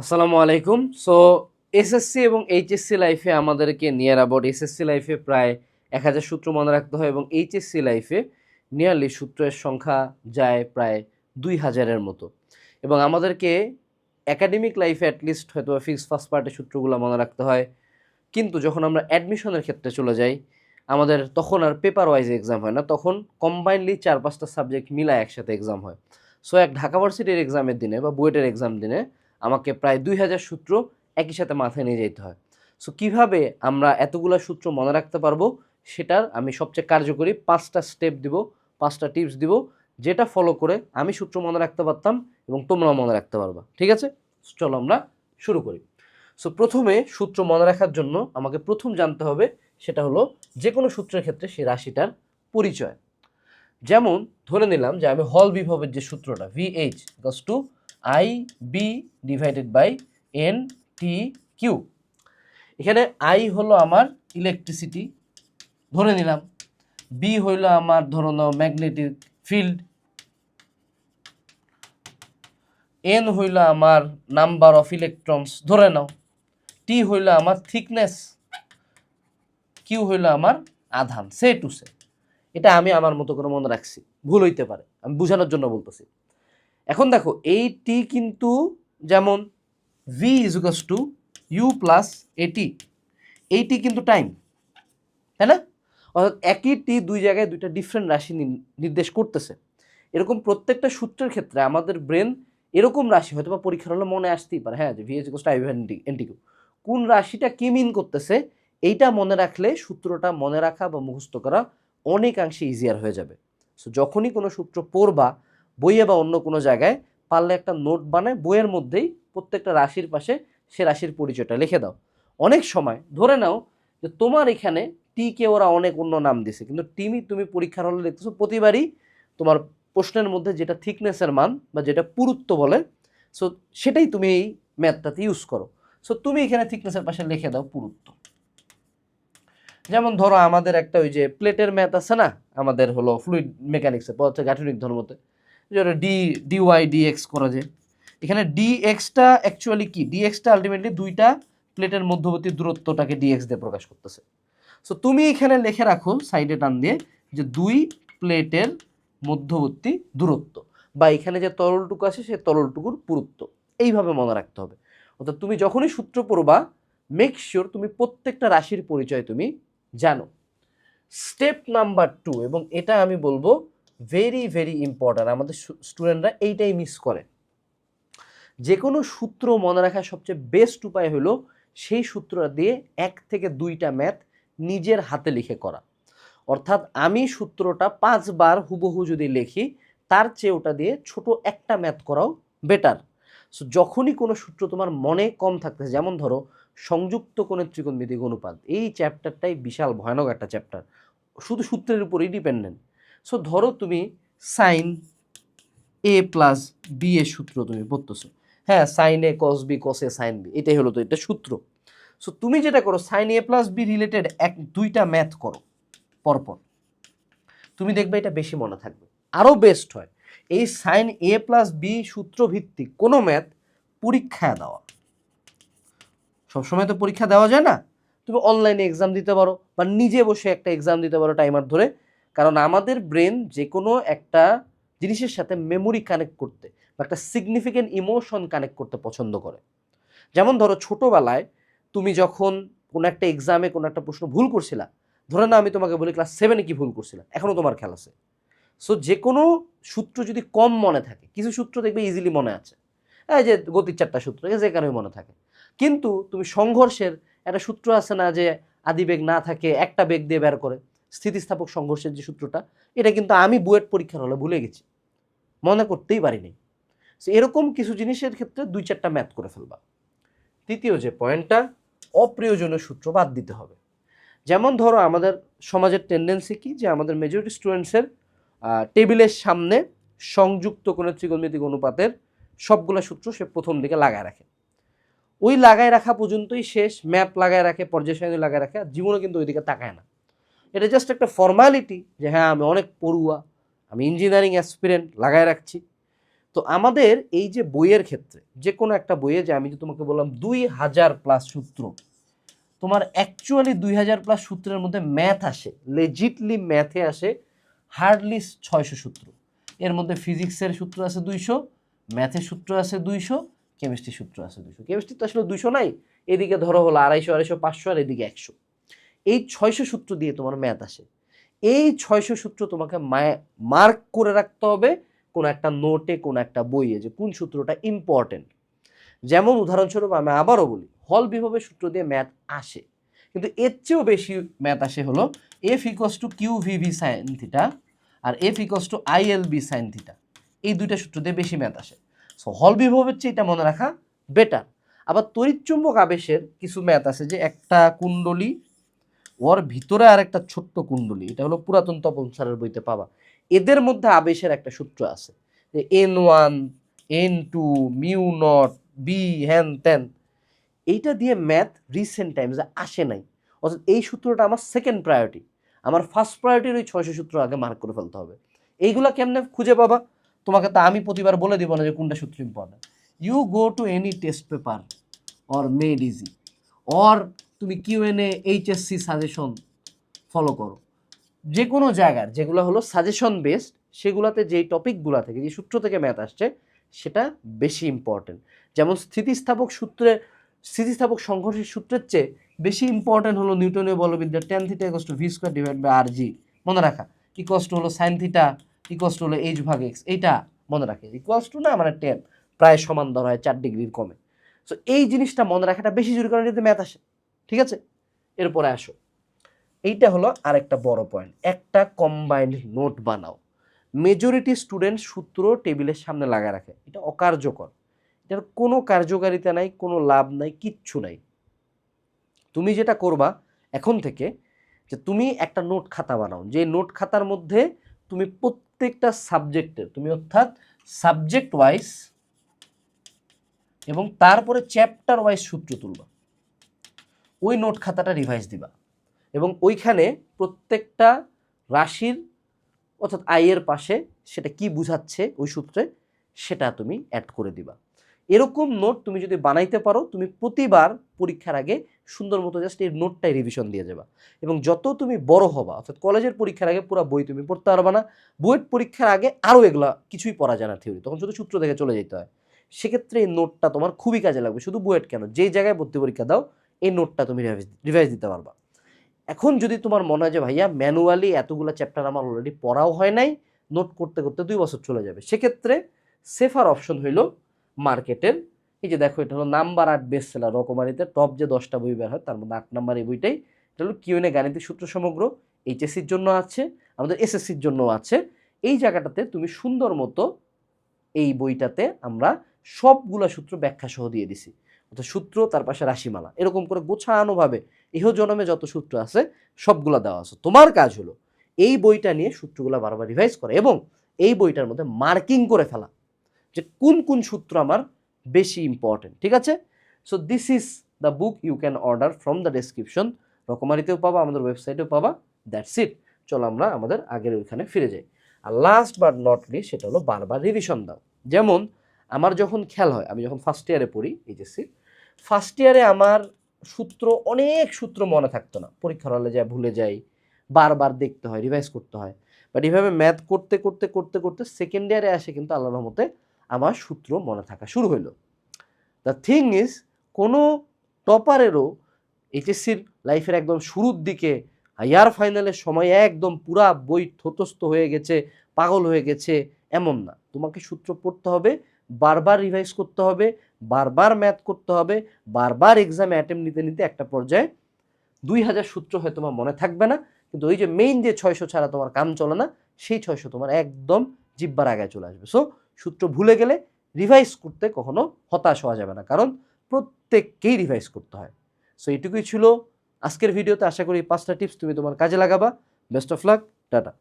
আসসালামু আলাইকুম। So SSC এবং এইচএসসি লাইফে আমাদেরকে নিয়ার অ্যাবাউট এসএসসি লাইফে প্রায় 1000 সূত্র মনে রাখতে হয় এবং এইচএসসি লাইফে নিয়ারলি সূত্রের সংখ্যা যায় প্রায় 2000-এর মতো। এবং আমাদেরকে একাডেমিক লাইফে অ্যাটলিস্ট হয়তো ফিক্সড ফার্স্ট পার্টের সূত্রগুলো মনে রাখতে হয়। কিন্তু যখন আমরা অ্যাডমিশনের ক্ষেত্রে চলে যাই আমাদের তখন আর পেপার ওয়াইজ এক্সাম হয় না, তখন কম্বাইনলি 4-5টা সাবজেক্ট মিলায় একসাথে এক্সাম হয়। সো এক ঢাকা ভার্সিটির এক্সামের দিনে বা বুয়েটের এক্সাম দিনে আমাকে প্রায় 2000 সূত্র একই সাথে মাথায় নিয়ে যেতে হয়। সো কীভাবে আমরা এতগুলো সূত্র মনে রাখতে পারবো সেটার আমি সবচেয়ে কার্যকরী 5টা স্টেপ দিব, 5টা টিপস দিব, যেটা ফলো করে আমি সূত্র মনে রাখতে পারতাম এবং তোমরাও মনে রাখতে পারবা। ঠিক আছে, চলো আমরা শুরু করি। সো প্রথমে সূত্র মনে রাখার জন্য আমাকে প্রথম জানতে হবে সেটা হলো যে কোনো সূত্রের ক্ষেত্রে সেই রাশিটার পরিচয়। যেমন ধরে নিলাম যে আমি হল বিভবের যে সূত্রটা VH equals to IB divided by NTQ। এখানে I হলো আমার ইলেকট্রিসিটি ধরে নিলাম, B হইল আমার ধরো নাও ম্যাগনেটিক ফিল্ড, N হইল আমার নাম্বার অফ ইলেকট্রনস ধরে নাও, T হইল আমার থিকনেস, Q হইল আমার আধান, সে টু সে। এটা আমি আমার মতো করে মনে রাখছি, ভুল হইতে পারে, আমি বোঝানোর জন্য বলতেছি। এখন দেখো এই টি কিন্তু যেমন V is equals to U plus এটি, এইটি কিন্তু টাইম, তাই না? অর্থাৎ একই টি দুই জায়গায় দুইটা ডিফারেন্ট রাশি নির্দেশ করতেছে। এরকম প্রত্যেকটা সূত্রের ক্ষেত্রে আমাদের ব্রেন এরকম রাশি হয়তো বা পরীক্ষার হলে মনে আসতেই পারে, হ্যাঁ যে VH ইকুয়ালস টু IB/NTQ, কোন রাশিটা কি মিন করতেছে এইটা মনে রাখলে সূত্রটা মনে রাখা বা মুখস্থ করা অনেকাংশে ইজিয়ার হয়ে যাবে। সো যখনই কোনো সূত্র পড়বা বইয়ে বা অন্য কোনো জায়গায়, পারলে একটা নোট বানায় বইয়ের মধ্যেই প্রত্যেকটা রাশির পাশে সে রাশির পরিচয়টা লিখে দাও। অনেক সময় ধরে নাও যে তোমার এখানে টিকে ওরা অনেক অন্য নাম দিছে, কিন্তু তুমি পরীক্ষার হলে লিখতেছো প্রতিবারই তোমার প্রশ্নের মধ্যে যেটা থিকনেসের মান বা যেটা পুরুত্ব বলে, সো সেটাই তুমি এই ম্যাথটাতে ইউজ করো। সো তুমি এখানে থিকনেসের পাশে লিখে দাও পুরুত্ব। যেমন ধরো আমাদের একটা ওই যে প্লেটের ম্যাথ আছে না, আমাদের হলো ফ্লুইড মেকানিক্সে পদার্থের গাঠনিক ধর্মতে, যে DY/dx করা যায়। এখানে ডিএক্সটা অ্যাকচুয়ালি কি, ডিএক্সটা আলটিমেটলি দুইটা প্লেটের মধ্যবর্তী দূরত্বটাকে ডিএক্স দিয়ে প্রকাশ করতেছে। সো তুমি এখানে লিখে রাখো সাইডে টান দিয়ে যে দুই প্লেটের মধ্যবর্তী দূরত্ব, বা এখানে যে তরলটুকু আছে সেই তরলটুকুর পুরুত্ব, এইভাবে মনে রাখতে হবে। অর্থাৎ তুমি যখনই সূত্র পড়বা মেক শিওর তুমি প্রত্যেকটা রাশির পরিচয় তুমি জানো। স্টেপ নাম্বার 2, এবং এটা আমি বলবো ভেরি ভেরি ইম্পর্ট্যান্ট, আমাদের স্টুডেন্টরা এইটাই মিস করে। যে কোনো সূত্র মনে রাখার সবচেয়ে বেস্ট উপায় হলো সেই সূত্রটা দিয়ে 1 থেকে 2টা ম্যাথ নিজের হাতে লিখে করা। অর্থাৎ আমি সূত্রটা 5 বার হুবহু যদি লিখি তার চেয়ে ওটা দিয়ে ছোট একটা ম্যাথ করাও বেটার। সো যখনই কোনো সূত্র তোমার মনে কম থাকতেছে, যেমন ধরো সংযুক্ত কোণের ত্রিকোণমিতিক অনুপাত, এই চ্যাপ্টারটাই বিশাল ভয়ানক একটা চ্যাপ্টার, শুধু সূত্রের উপরেই ডিপেন্ডেন্ট। সো ধরো তুমি সাইন A+B এর সূত্র তুমি পড়তেছো, হ্যাঁ sine A cos B cos A sine B, এটাই হলো তো এটা সূত্র। সো তুমি যেটা করো সাইন A+B রিলেটেড 2টা ম্যাথ করো পরপর, তুমি দেখবে এটা বেশি মনে থাকবে। আরও বেস্ট হয় এই সাইন A+B সূত্র ভিত্তিক কোনো ম্যাথ পরীক্ষায় দেওয়া। সবসময় তো পরীক্ষা দেওয়া যায় না, তুমি অনলাইনে এক্সাম দিতে পারো বা নিজে বসে একটা এক্সাম দিতে পারো টাইমার ধরে। কারণ আমাদের ব্রেন যে কোনো একটা জিনিসের সাথে মেমোরি কানেক্ট করতে বা একটা সিগনিফিকেন্ট ইমোশন কানেক্ট করতে পছন্দ করে। যেমন ধরো ছোটোবেলায় তুমি যখন কোনো একটা এক্সামে কোনো একটা প্রশ্ন ভুল করছিলা, ধরে না আমি তোমাকে বলি ক্লাস 7-এ কি ভুল করছিলা, এখনও তোমার খেয়াল আছে। সো যে কোনো সূত্র যদি কম মনে থাকে, কিছু সূত্র দেখবে ইজিলি মনে আছে, এই যে গতির 4টা সূত্র যে কারণে মনে থাকে। কিন্তু তুমি সংঘর্ষের একটা সূত্র আছে না, যে আদিবেগ না থাকে একটা বেগ দিয়ে বের করে, স্থিতিস্থাপক সংঘর্ষের যে সূত্রটা, এটা কিন্তু আমি বুয়েট পরীক্ষার হলে ভুলে গেছি, মনে করতেই পারিনি। সো এরকম কিছু জিনিসের ক্ষেত্রে 2-4টা ম্যাথ করে ফেলবা। তৃতীয় যে পয়েন্টটা, অপ্রয়োজনীয় সূত্র বাদ দিতে হবে। যেমন ধরো আমাদের সমাজের টেন্ডেন্সি কি, যে আমাদের মেজরিটি স্টুডেন্টসের টেবিলের সামনে সংযুক্ত কোণের ত্রিকোণমিতিক অনুপাতের সবগুলো সূত্র সে প্রথম দিকে লাগায় রাখে, ওই লাগায় রাখা পর্যন্তই শেষ, ম্যাপ লাগায় রাখে, পর্যায় সারণী লাগায় রাখে, আর জীবনে কিন্তু ওইদিকে তাকায় না। এটা জাস্ট একটা ফর্মালিটি যে হ্যাঁ আমি অনেক পড়ুয়া, আমি ইঞ্জিনিয়ারিং অ্যাসপিরেন্ট, লাগায় রাখছি। তো আমাদের এই যে বইয়ের ক্ষেত্রে যে কোনো একটা বইয়ে, যে আমি যে তোমাকে বললাম 2000+ সূত্র, তোমার অ্যাকচুয়ালি 2000+ সূত্রের মধ্যে ম্যাথ আসে, লেজিটলি ম্যাথে আসে হার্ডলি 600 সূত্র। এর মধ্যে ফিজিক্সের সূত্র আছে 200, ম্যাথের সূত্র আছে 200, কেমিস্ট্রির সূত্র আছে 200। কেমিস্ট্রি তো আসলে 200 নাই, এদিকে ধরো হলো 250, 250, 500, আর এদিকে 100। এই 600 সূত্র দিয়ে তোমার ম্যাথ আসে। এই 600 সূত্র তোমাকে মার্ক করে রাখতে হবে কোনো একটা নোটে, কোনো একটা বইয়ে, যে কোন সূত্রটা ইম্পর্টেন্ট। যেমন উদাহরণস্বরূপ আমি আবারও বলি, হল বিভবের সূত্র দিয়ে ম্যাথ আসে, কিন্তু এর চেয়েও বেশি ম্যাথ আসে হলো F equals to Q VV sine theta আর F equals to ILB sine theta. এই দুইটা সূত্র দিয়ে বেশি ম্যাথ আসে। সো হল বিভবের চেয়ে এটা মনে রাখা বেটার। আবার তড়িৎচুম্বক আবেশের কিছু ম্যাথ আছে, যে একটা কুণ্ডলী, ওর ভিতরে আর একটা ছোট্ট কুণ্ডলী, এটা হলো পুরাতন তপন স্যারের বইতে পাবা। এদের মধ্যে আবেশের একটা সূত্র আছে, যে N1 N2 mu not be হ্যান ত্যান। এইটা দিয়ে ম্যাথ রিসেন্ট টাইমসে আসে নাই, অর্থাৎ এই সূত্রটা আমার সেকেন্ড প্রায়োরিটি। আমার ফার্স্ট প্রায়োরিটির ওই 600 সূত্র আগে মার্ক করে ফেলতে হবে। এইগুলা কেমনে খুঁজে পাবা? তোমাকে তো আমি প্রতিবার বলে দিব না যে কোনটা সূত্র important. You go to any test paper or made easy, or তুমি কিউএনএ এইচএসসি সাজেশন ফলো করো। যে কোনো জায়গার যেগুলো হলো সাজেশন বেসড, সেগুলোতে যেই টপিকগুলো থেকে, যে সূত্র থেকে ম্যাথ আসছে, সেটা বেশি ইম্পর্টেন্ট। যেমন স্থিতিস্থাপক সংঘর্ষের সূত্রের চেয়ে বেশি ইম্পর্টেন্ট হলো নিউটনীয় বলবিদ্যা tan theta equals to V square divide by R G, মনে রাখা। ইকুয়ালস টু হলো সাইন থিটা ইকুয়ালস টু হলো এইচ ভাগ এক্স, এইটা মনে রাখে। ইকুয়ালস টু না মানে 10 প্রায় সমান ধরা হয় 4 ডিগ্রির কমে। সো এই জিনিসটা মনে রাখাটা বেশি জরুরি, কারণ যদি ম্যাথ আসে। ঠিক আছে, এরপরে আসো, এইটা হলো আরেকটা বড় পয়েন্ট, একটা কম্বাইন্ড নোট বানাও। মেজরিটি স্টুডেন্ট সূত্র টেবিলের সামনে লাগা রাখে, এটা অকার্যকর, এটার কোনো কার্যকারিতা নাই, কোনো লাভ নাই, কিচ্ছু নাই। তুমি যেটা করবা এখন থেকে, যে তুমি একটা নোট খাতা বানাও, যে নোট খাতার মধ্যে তুমি প্রত্যেকটা সাবজেক্টের, তুমি অর্থাৎ সাবজেক্ট ওয়াইজ এবং তারপরে চ্যাপ্টার ওয়াইজ সূত্র তুলবা, ওই নোট খাতাটা রিভাইজ দিবা, এবং ওইখানে প্রত্যেকটা রাশির অর্থাৎ আয়ের পাশে সেটা কি বুঝাচ্ছে ওই সূত্রে, সেটা তুমি অ্যাড করে দিবা। এরকম নোট তুমি যদি বানাইতে পারো, তুমি প্রতিবার পরীক্ষার আগে সুন্দর মতো জাস্ট এই নোটটাই রিভিশন দিয়ে যাবা। এবং যত তুমি বড় হবা, অর্থাৎ কলেজের পরীক্ষার আগে পুরো বই তুমি পড়তে পারবা না, বুয়েট পরীক্ষার আগে আরও এগুলা কিছুই পড়া যায় না থিওরি, তখন শুধু সূত্র দেখে চলে যেতে হয়। সেক্ষেত্রে এই নোটটা তোমার খুবই কাজে লাগবে, শুধু বুয়েট কেন, যেই জায়গায় ভর্তি পরীক্ষা দাও এই নোটটা তুমি রিভাইজ দিতে পারবা। এখন যদি তোমার মনে হয় যে ভাইয়া ম্যানুয়ালি এতগুলো চ্যাপ্টার আমার অলরেডি পড়াও হয় নাই, নোট করতে করতে 2 বছর চলে যাবে, সেক্ষেত্রে সেফার অপশন হইল মার্কেটের, এই যে দেখো এটা হলো নাম্বার 8 বেস্ট সেলার, রকমারিতে টপ যে 10টা বই বের হয় তার মধ্যে 8 নাম্বার এই বইটাই। এটা হলো কিউএনএ গাণিতিক সূত্র সমগ্র, এইচএসসির জন্য আছে, আমাদের এসএসসির জন্য আছে। এই জায়গাটাতে তুমি সুন্দর মতো, এই বইটাতে আমরা সবগুলা সূত্র ব্যাখ্যা সহ দিয়ে দিছি, অর্থাৎ সূত্র তার পাশে রাশিমালা, এরকম করে গোছানোভাবে ইহ জনমে যত সূত্র আছে সবগুলা দেওয়া আছে। তোমার কাজ হলো এই বইটা নিয়ে সূত্রগুলা বারবার রিভাইজ করা এবং এই বইটার মধ্যে মার্কিং করে ফেলা যে কোন কোন সূত্র আমার বেশি ইম্পর্টেন্ট। ঠিক আছে, so this is the book you can order from the description, রকমারিতেও পাবা, আমাদের ওয়েবসাইটেও পাবা। That's it. চলো আমরা আমাদের আগের ওইখানে ফিরে যাই। আর লাস্ট বাট নট লিস্ট, সেটা হলো বারবার রিভিশন দাও। যেমন আমার যখন খেয়াল হয়, আমি যখন ফার্স্ট ইয়ারে পড়ি এইচএসসি, ফার্স্ট ইয়ারে আমার অনেক সূত্র মনে থাকতো না, পরীক্ষার হলে যায় ভুলে যাই, বারবার দেখতে হয়, রিভাইজ করতে হয়। বাট এইভাবে ম্যাথ করতে করতে করতে করতে সেকেন্ড ইয়ারে আসে কিন্তু আল্লাহর রহমতে আমার সূত্র মনে থাকা শুরু হইলো। দ্য থিং ইজ, কোনো টপারেরও এইচএসসির লাইফের একদম শুরুর দিকে ইয়ার ফাইনালের সময় একদম পুরা বই থতস্থ হয়ে গেছে, পাগল হয়ে গেছে, এমন না। তোমাকে সূত্র পড়তে হবে, বারবার রিভাইজ করতে হবে, বারবার ম্যাথ করতে হবে, বারবার এক্সামে অ্যাটেম্প নিতে নিতে একটা পর্যায়ে 2000 সূত্র হয়তো তোমার মনে থাকবে না, কিন্তু ওই যে মেইন যে 600 ছাড়া তোমার কাম চলে না, সেই 600 তোমার একদম জিব্বার আগায় চলে আসবে। সো সূত্র ভুলে গেলে রিভাইজ করতে কখনো হতাশ হওয়া যাবে না, কারণ প্রত্যেককেই রিভাইজ করতে হয়। সো এইটুকুই ছিল আজকের ভিডিওতে। আশা করি 5টা টিপস তুমি তোমার কাজে লাগাবা। Best of luck, tata.